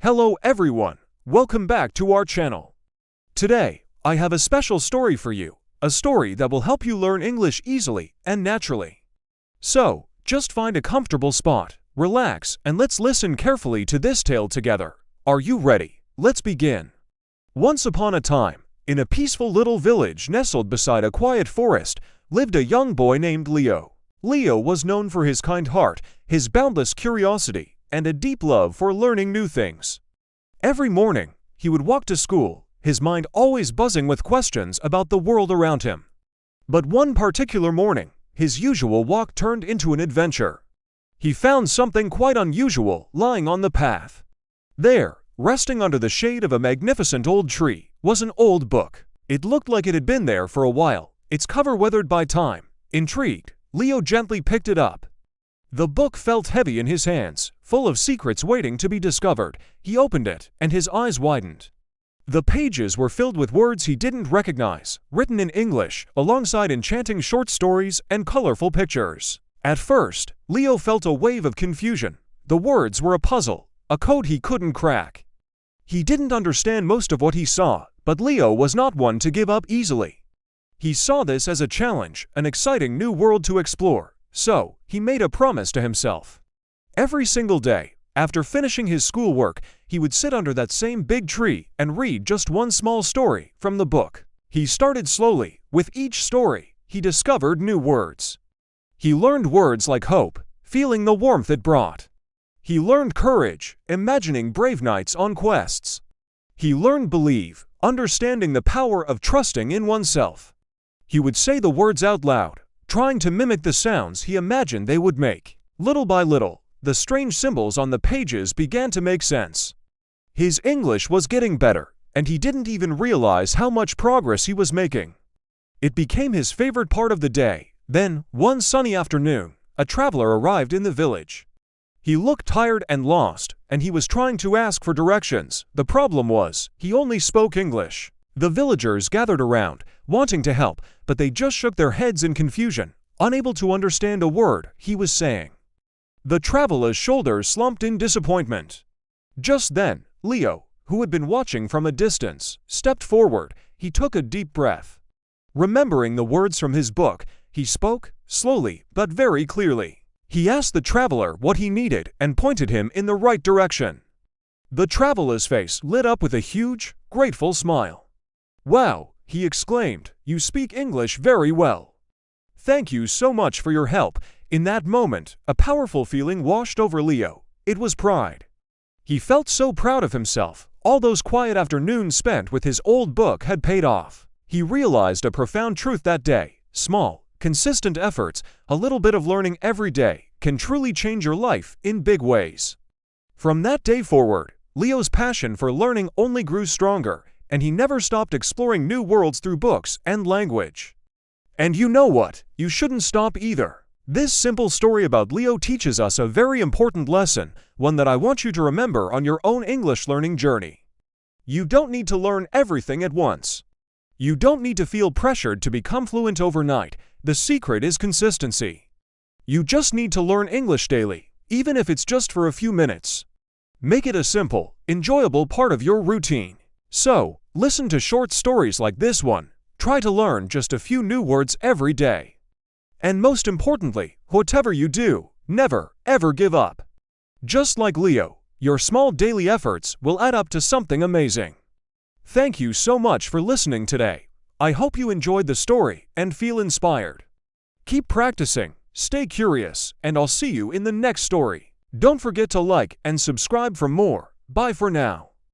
Hello everyone, welcome back to our channel. Today, I have a special story for you, a story that will help you learn English easily and naturally. So, just find a comfortable spot, relax, and let's listen carefully to this tale together. Are you ready? Let's begin. Once upon a time, in a peaceful little village nestled beside a quiet forest, lived a young boy named Leo. Leo was known for his kind heart, his boundless curiosity, and a deep love for learning new things. Every morning, he would walk to school, his mind always buzzing with questions about the world around him. But one particular morning, his usual walk turned into an adventure. He found something quite unusual lying on the path. There, resting under the shade of a magnificent old tree, was an old book. It looked like it had been there for a while, its cover weathered by time. Intrigued, Leo gently picked it up. The book felt heavy in his hands, full of secrets waiting to be discovered. He opened it, and his eyes widened. The pages were filled with words he didn't recognize, written in English, alongside enchanting short stories and colorful pictures. At first, Leo felt a wave of confusion. The words were a puzzle, a code he couldn't crack. He didn't understand most of what he saw, but Leo was not one to give up easily. He saw this as a challenge, an exciting new world to explore. So, he made a promise to himself. Every single day, after finishing his schoolwork, he would sit under that same big tree and read just one small story from the book. He started slowly. With each story, he discovered new words. He learned words like hope, feeling the warmth it brought. He learned courage, imagining brave knights on quests. He learned believe, understanding the power of trusting in oneself. He would say the words out loud, trying to mimic the sounds he imagined they would make. Little by little, the strange symbols on the pages began to make sense. His English was getting better, and he didn't even realize how much progress he was making. It became his favorite part of the day. Then, one sunny afternoon, a traveler arrived in the village. He looked tired and lost, and he was trying to ask for directions. The problem was, he only spoke English. The villagers gathered around, wanting to help, but they just shook their heads in confusion, unable to understand a word he was saying. The traveler's shoulders slumped in disappointment. Just then, Leo, who had been watching from a distance, stepped forward. He took a deep breath. Remembering the words from his book, he spoke, slowly but very clearly. He asked the traveler what he needed and pointed him in the right direction. The traveler's face lit up with a huge, grateful smile. "Wow," he exclaimed, "you speak English very well. Thank you so much for your help." In that moment, a powerful feeling washed over Leo. It was pride. He felt so proud of himself. All those quiet afternoons spent with his old book had paid off. He realized a profound truth that day. Small, consistent efforts, a little bit of learning every day, can truly change your life in big ways. From that day forward, Leo's passion for learning only grew stronger, and he never stopped exploring new worlds through books and language. And you know what? You shouldn't stop either. This simple story about Leo teaches us a very important lesson, one that I want you to remember on your own English learning journey. You don't need to learn everything at once. You don't need to feel pressured to become fluent overnight. The secret is consistency. You just need to learn English daily, even if it's just for a few minutes. Make it a simple, enjoyable part of your routine. So, listen to short stories like this one. Try to learn just a few new words every day. And most importantly, whatever you do, never, ever give up. Just like Leo, your small daily efforts will add up to something amazing. Thank you so much for listening today. I hope you enjoyed the story and feel inspired. Keep practicing, stay curious, and I'll see you in the next story. Don't forget to like and subscribe for more. Bye for now.